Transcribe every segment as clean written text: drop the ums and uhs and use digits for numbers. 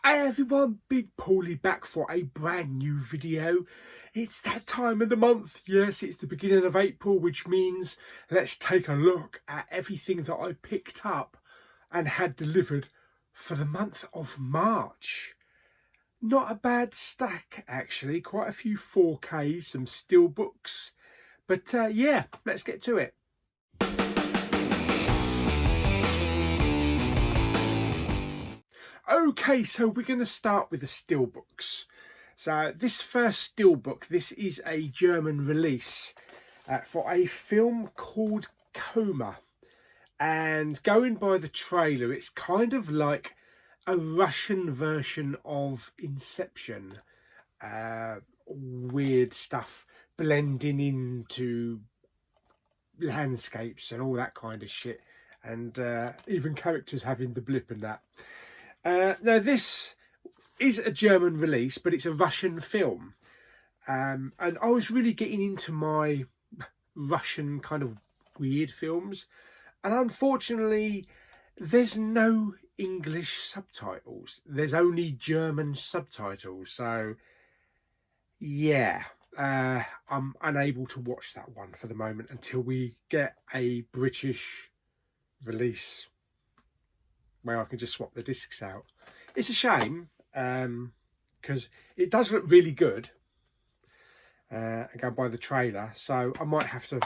Hey everyone, Big Pauly back for a brand new video. It's that time of the month. Yes, it's the beginning of April, which means let's take a look at everything that I picked up and had delivered for the month of March. Not a bad stack actually, quite a few 4Ks, some Stillbooks, but yeah, let's get to it. Okay, so we're going to start with the Stillbooks. So this first Stillbook, this is a German release for a film called Coma. And going by the trailer, it's kind of like a Russian version of Inception. Weird stuff blending into landscapes and all that kind of shit. And even characters having the blip and that. Now this is a German release, but it's a Russian film, and I was really getting into my Russian kind of weird films, and unfortunately there's no English subtitles, there's only German subtitles, so yeah, I'm unable to watch that one for the moment until we get a British release where I can just swap the discs out. It's a shame because it does look really good and go by the trailer, so I might have to,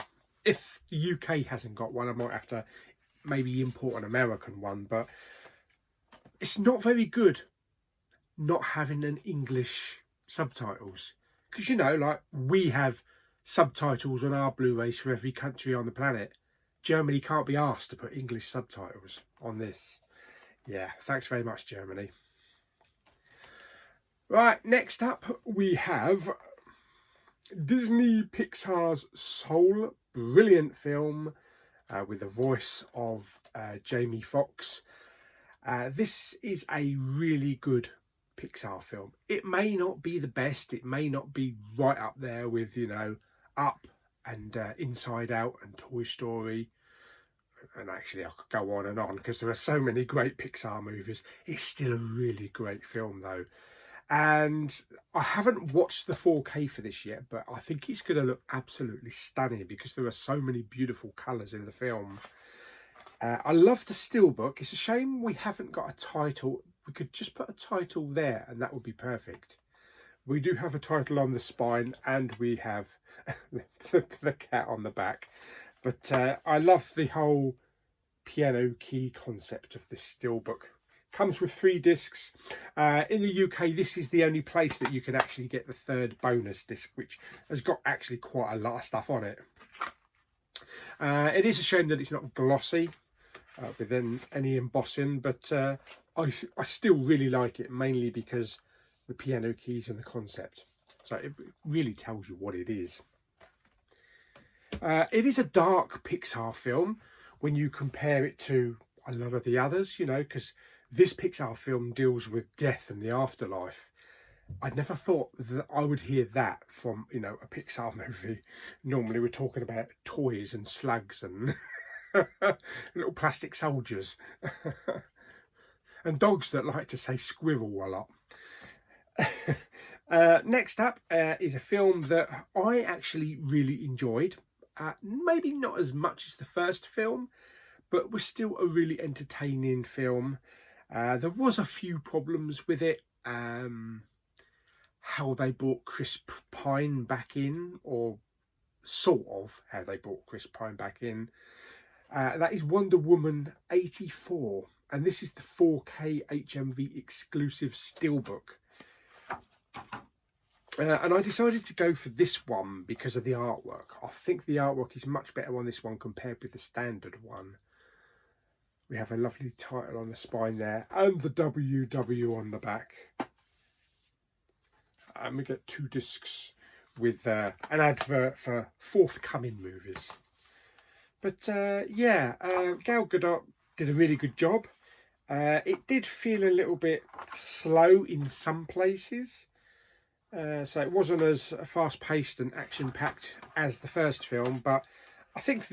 if the UK hasn't got one, I might have to maybe import an American one, but it's not very good not having an English subtitles, because you know, like we have subtitles on our Blu-rays for every country on the planet. Germany can't be asked to put English subtitles on this. Yeah, thanks very much, Germany. Right, next up we have Disney Pixar's Soul, brilliant film with the voice of Jamie Foxx. This is a really good Pixar film. It may not be the best, it may not be right up there with, you know, Up and Inside Out and Toy Story. And actually I could go on and on because there are so many great Pixar movies. It's still a really great film though. And I haven't watched the 4K for this yet, but I think it's going to look absolutely stunning because there are so many beautiful colours in the film. I love the Stillbook. It's a shame we haven't got a title. We could just put a title there and that would be perfect. We do have a title on the spine and we have the cat on the back. But I love the whole piano key concept of this Stillbook. Comes with 3 discs. In the UK, this is the only place that you can actually get the 3rd bonus disc, which has got actually quite a lot of stuff on it. It is a shame that it's not glossy with any embossing, but I still really like it, mainly because the piano keys and the concept. So it really tells you what it is. It is a dark Pixar film when you compare it to a lot of the others, you know, because this Pixar film deals with death and the afterlife. I never thought that I would hear that from, you know, a Pixar movie. Normally we're talking about toys and slugs and little plastic soldiers and dogs that like to say squirrel a lot. Next up is a film that I actually really enjoyed. Maybe not as much as the first film, but was still a really entertaining film. There was a few problems with it. How they brought Chris Pine back in, or sort of how they brought Chris Pine back in. That is Wonder Woman 84, and this is the 4K HMV exclusive Stillbook. And I decided to go for this one because of the artwork. I think the artwork is much better on this one compared with the standard one. We have a lovely title on the spine there and the WW on the back. And we get 2 discs with an advert for forthcoming movies. But yeah, Gal Gadot did a really good job. It did feel a little bit slow in some places. So it wasn't as fast-paced and action-packed as the first film, but I think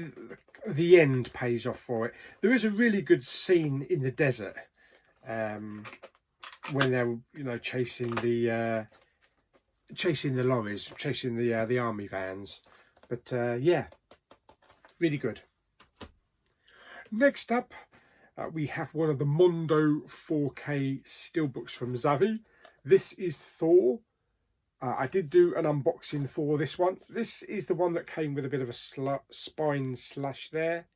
the end pays off for it. There is a really good scene in the desert when they're, you know, chasing the lorries, chasing the army vans. But yeah, really good. Next up, we have one of the Mondo 4K Stillbooks from Zavvi. This is Thor. I did do an unboxing for this one. This is the one that came with a bit of a spine slash there,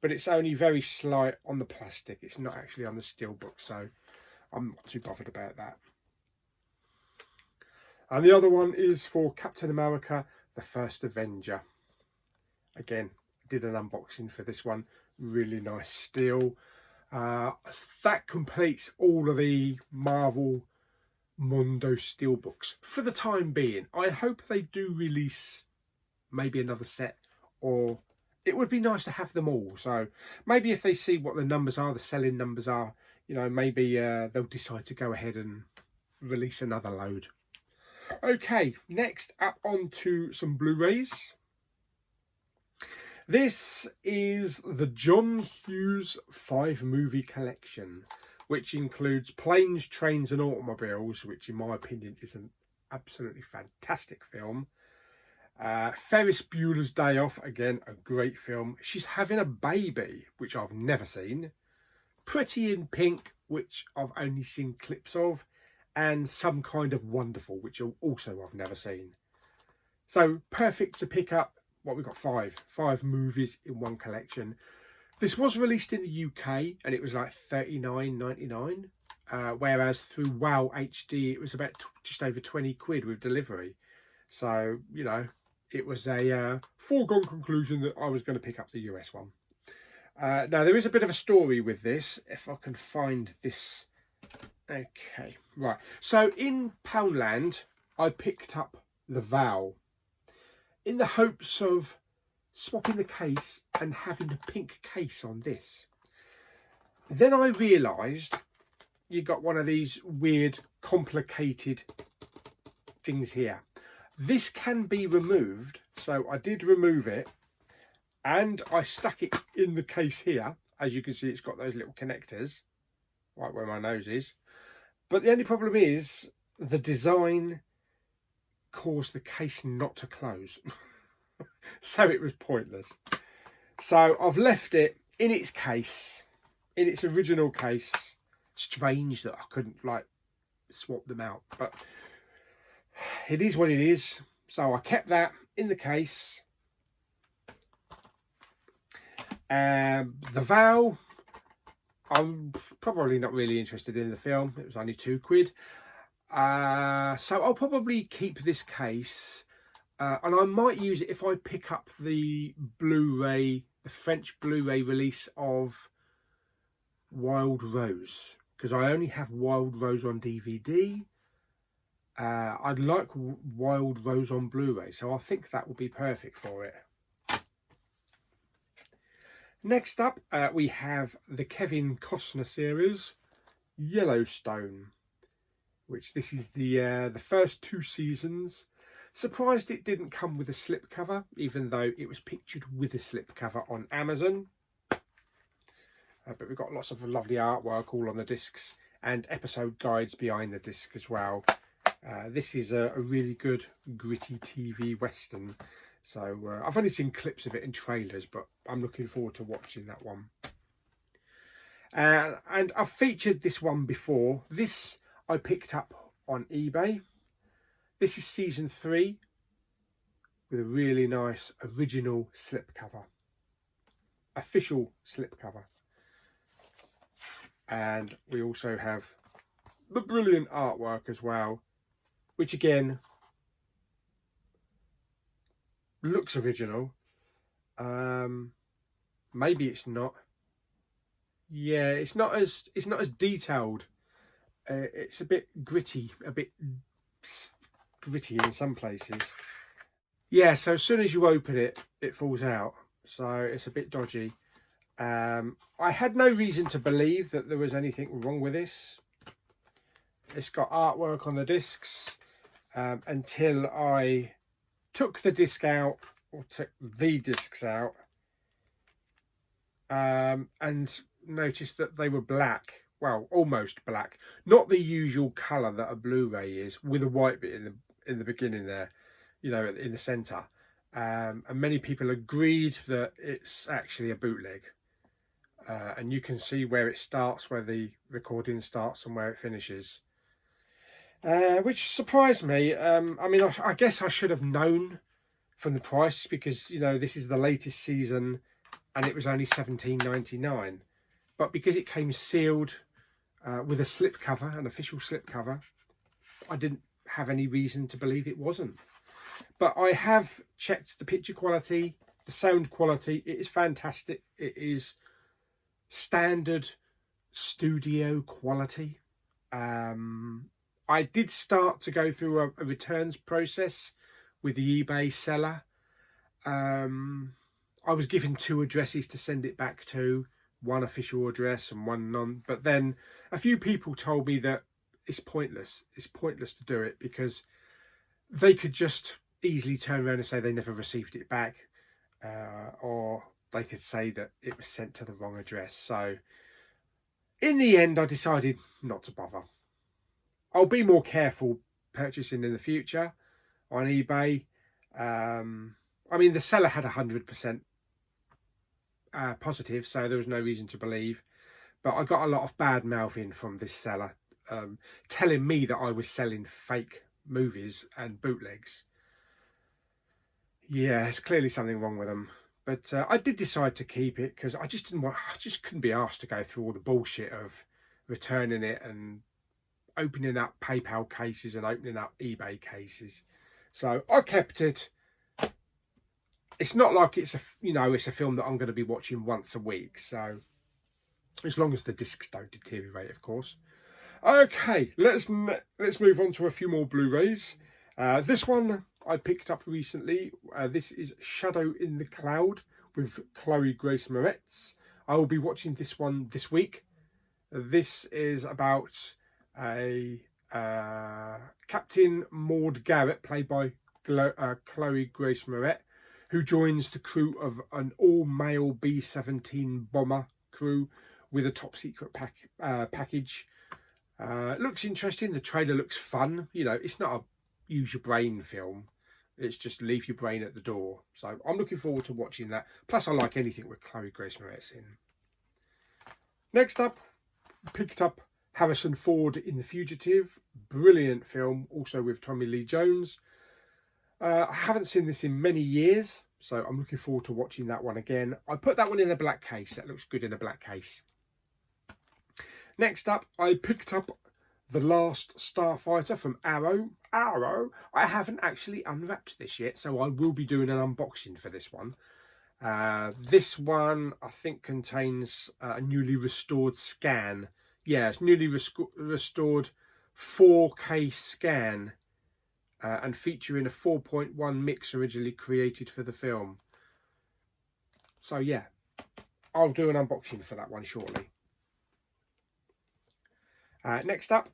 but it's only very slight on the plastic. It's not actually on the Stillbook, so I'm not too bothered about that. And the other one is for Captain America, the First Avenger. Again, did an unboxing for this one. Really nice steel. That completes all of the Marvel Mondo Steelbooks for the time being. I hope they do release maybe another set, or it would be nice to have them all. So maybe if they see what the numbers are, the selling numbers are, you know, maybe they'll decide to go ahead and release another load. Okay, next up on to some Blu-rays. This is the John Hughes 5-movie collection, which includes Planes, Trains and Automobiles, which in my opinion is an absolutely fantastic film. Ferris Bueller's Day Off, again, a great film. She's Having a Baby, which I've never seen. Pretty in Pink, which I've only seen clips of. And Some Kind of Wonderful, which also I've never seen. So perfect to pick up. What, we've got five movies in one collection. This was released in the UK and it was like $39.99, whereas through Wow HD it was about just over 20 quid with delivery. So, you know, it was a foregone conclusion that I was going to pick up the US one. Now, there is a bit of a story with this, if I can find this. Okay, right. So in Poundland, I picked up The Vow, in the hopes of swapping the case and having the pink case on this. Then I realised you got one of these weird, complicated things here. This can be removed, so I did remove it, and I stuck it in the case here. As you can see, it's got those little connectors, right where my nose is. But the only problem is, the design caused the case not to close. So it was pointless. So I've left it in its case, in its original case. Strange that I couldn't like swap them out, but it is what it is. So I kept that in the case. The Vow, I'm probably not really interested in the film. It was only 2 quid. So I'll probably keep this case, and I might use it if I pick up the Blu-ray, the French Blu-ray release of Wild Rose, because I only have Wild Rose on DVD. I'd like Wild Rose on Blu-ray, so I think that would be perfect for it. Next up, we have the Kevin Costner series, Yellowstone, which this is the first 2 seasons. Surprised it didn't come with a slipcover, even though it was pictured with a slipcover on Amazon. But we've got lots of lovely artwork all on the discs and episode guides behind the disc as well. This is a really good gritty TV western. So I've only seen clips of it in trailers, but I'm looking forward to watching that one. And I've featured this one before. This I picked up on eBay. This is season 3 with a really nice original slipcover. Official slipcover. And we also have the brilliant artwork as well, which again looks original. Maybe it's not. Yeah, it's not as detailed. It's a bit gritty, in some places. Yeah, so as soon as you open it, it falls out. So it's a bit dodgy. I had no reason to believe that there was anything wrong with this. It's got artwork on the discs until I took the disc out, or took the discs out, and noticed that they were black well, almost black, not the usual colour that a Blu-ray is, with a white bit in the beginning there, you know, in the centre. And many people agreed that it's actually a bootleg. And you can see where it starts, where the recording starts and where it finishes. Which surprised me. I mean, I guess I should have known from the price, because, you know, this is the latest season and it was only $17.99. But because it came sealed with a slipcover, an official slipcover, I didn't have any reason to believe it wasn't. But I have checked the picture quality, the sound quality. It is fantastic. It is standard studio quality. I did start to go through a returns process with the eBay seller. I was given 2 addresses to send it back to, one official address and one non. But then a few people told me that it's pointless. It's pointless to do it, because they could just easily turn around and say they never received it back, or they could say that it was sent to the wrong address. So in the end, I decided not to bother. I'll be more careful purchasing in the future on eBay. I mean, the seller had 100% positive, so there was no reason to believe. But I got a lot of bad mouthing from this seller, telling me that I was selling fake movies and bootlegs. Yeah, there's clearly something wrong with them. But I did decide to keep it, because I just couldn't be asked to go through all the bullshit of returning it and opening up PayPal cases and opening up eBay cases. So I kept it. It's not like it's a film that I'm going to be watching once a week. So as long as the discs don't deteriorate, of course. Okay, let's move on to a few more Blu-rays. This one I picked up recently. This is Shadow in the Cloud with Chloe Grace Moretz. I will be watching this one this week. This is about a Captain Maud Garrett, played by Chloe Grace Moretz, who joins the crew of an all-male B-17 bomber crew with a top-secret package. Looks interesting. The trailer looks fun. You know, it's not a use your brain film. It's just leave your brain at the door. So I'm looking forward to watching that. Plus, I like anything with Chloe Grace Moretz in. Next up, picked up Harrison Ford in The Fugitive. Brilliant film, also with Tommy Lee Jones. I haven't seen this in many years, so I'm looking forward to watching that one again. I put that one in a black case. That looks good in a black case. Next up, I picked up The Last Starfighter from Arrow. I haven't actually unwrapped this yet, so I will be doing an unboxing for this one. This one, I think, contains a newly restored scan. Yeah, it's newly restored 4K scan, and featuring a 4.1 mix originally created for the film. So yeah, I'll do an unboxing for that one shortly. Next up,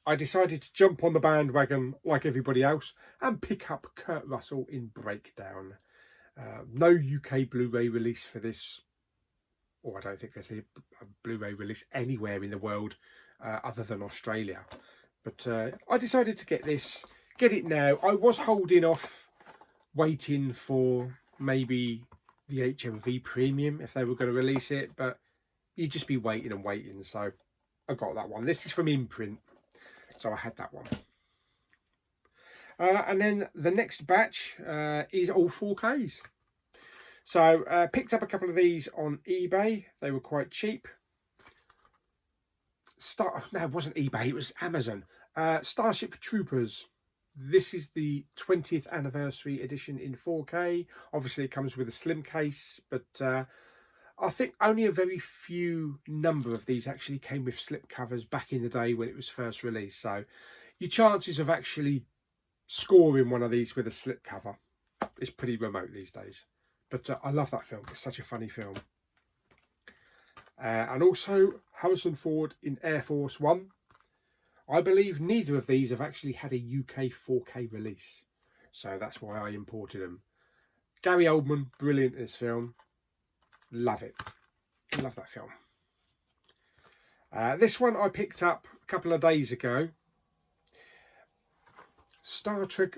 I decided to jump on the bandwagon like everybody else and pick up Kurt Russell in Breakdown. No UK Blu-ray release for this, or I don't think there's a Blu-ray release anywhere in the world other than Australia. But I decided to get it now. I was holding off, waiting for maybe the HMV Premium if they were going to release it, but you'd just be waiting and waiting, so I got that one. This is from Imprint, so I had that one. And then the next batch is all 4Ks. So picked up a couple of these on eBay. They were quite cheap. No, it wasn't eBay, it was Amazon. Starship Troopers. This is the 20th anniversary edition in 4K. Obviously it comes with a slim case, but I think only a very few number of these actually came with slip covers back in the day when it was first released. So your chances of actually scoring one of these with a slip cover is pretty remote these days. But I love that film. It's such a funny film. And also Harrison Ford in Air Force One. I believe neither of these have actually had a UK 4K release, so that's why I imported them. Gary Oldman, brilliant in this film. Love it. Love that film. This one I picked up a couple of days ago. Star Trek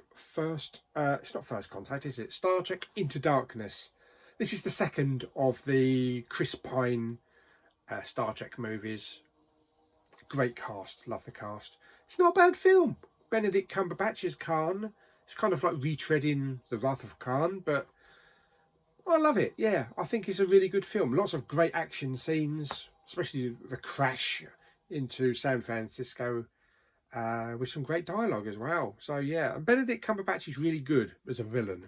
it's not First Contact, is it? Star Trek Into Darkness. This is the second of the Chris Pine Star Trek movies. Great cast, love the cast. It's not a bad film. Benedict Cumberbatch as Khan. It's kind of like retreading The Wrath of Khan, but I love it. Yeah, I think it's a really good film. Lots of great action scenes, especially the crash into San Francisco, with some great dialogue as well. So yeah, and Benedict Cumberbatch is really good as a villain.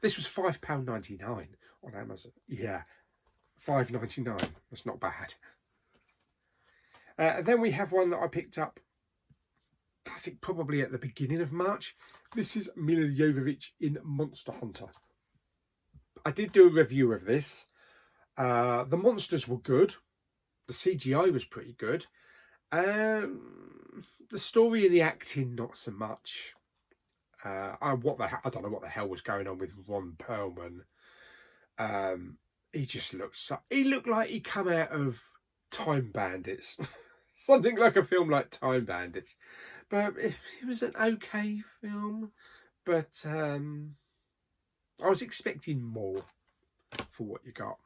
This was £5.99 on Amazon. Yeah, £5.99. That's not bad. Then we have one that I picked up, I think probably at the beginning of March. This is Mila Jovovich in Monster Hunter. I did do a review of this. The monsters were good. The CGI was pretty good. The story and the acting, not so much. I don't know what the hell was going on with Ron Perlman. He just looked like he come out of Time Bandits. Something like a film like Time Bandits. But it was an okay film. But I was expecting more for what you got.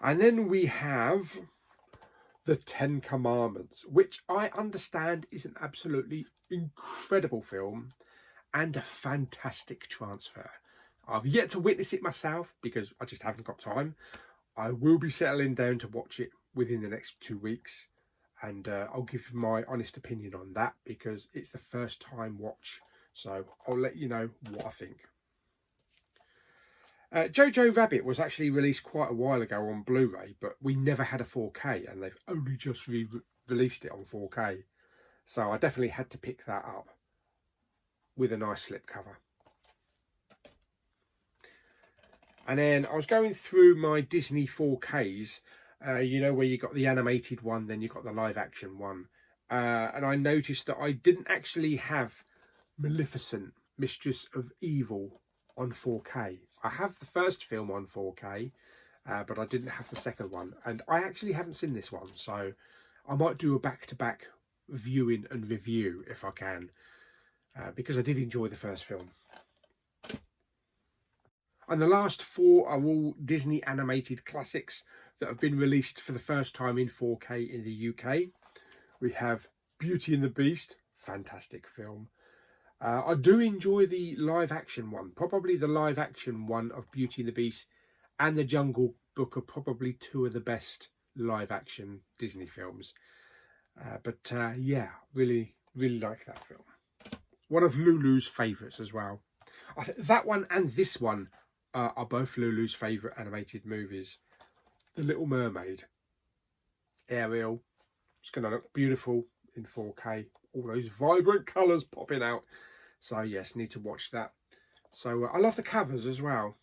And then we have The Ten Commandments, which I understand is an absolutely incredible film and a fantastic transfer. I've yet to witness it myself because I just haven't got time. I will be settling down to watch it within the next 2 weeks, and I'll give my honest opinion on that because it's the first time watch, so I'll let you know what I think. Jojo Rabbit was actually released quite a while ago on Blu-ray, but we never had a 4K, and they've only just released it on 4K. So I definitely had to pick that up with a nice slipcover. And then I was going through my Disney 4Ks, you know, where you got the animated one, then you got the live action one. And I noticed that I didn't actually have Maleficent, Mistress of Evil on 4K. I have the first film on 4K, but I didn't have the second one. And I actually haven't seen this one, so I might do a back-to-back viewing and review if I can, because I did enjoy the first film. And the last four are all Disney animated classics that have been released for the first time in 4K in the UK. We have Beauty and the Beast, fantastic film. I do enjoy the live action one. Probably the live action one of Beauty and the Beast and The Jungle Book are probably two of the best live action Disney films. Yeah, really like that film. One of Lulu's favourites as well. I think that one and this one are both Lulu's favourite animated movies. The Little Mermaid, Ariel, it's going to look beautiful in 4K. All those vibrant colours popping out. So yes, need to watch that. So I love the covers as well.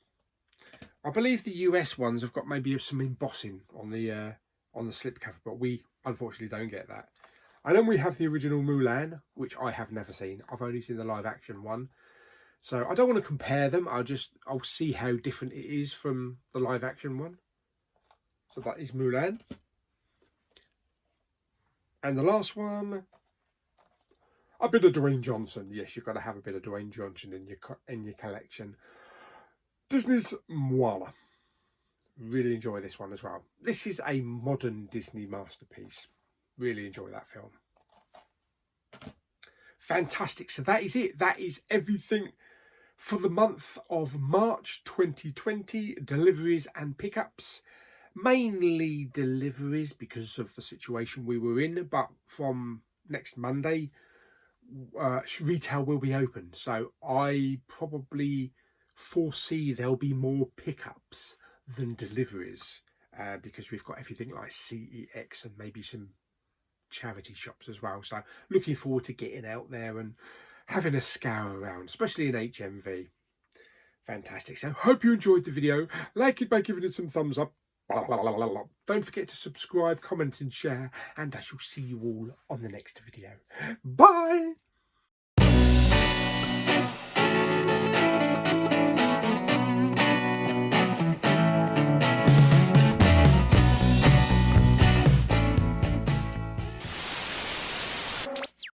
I believe the US ones have got maybe some embossing on the slipcover, but we unfortunately don't get that. And then we have the original Mulan, which I have never seen. I've only seen the live action one. So I don't want to compare them. I'll see how different it is from the live action one. So that is Mulan. And the last one, a bit of Dwayne Johnson. Yes, you've got to have a bit of Dwayne Johnson in your collection. Disney's Moana. Really enjoy this one as well. This is a modern Disney masterpiece. Really enjoy that film. Fantastic. So that is it. That is everything for the month of March 2020. Deliveries and pickups. Mainly deliveries because of the situation we were in. But from next Monday, retail will be open. So I probably foresee there'll be more pickups than deliveries. Because we've got everything like CEX and maybe some charity shops as well. So looking forward to getting out there and having a scour around, especially in HMV. Fantastic. So hope you enjoyed the video. Like it by giving it some thumbs up. Don't forget to subscribe, comment and share, and I shall see you all on the next video. Bye.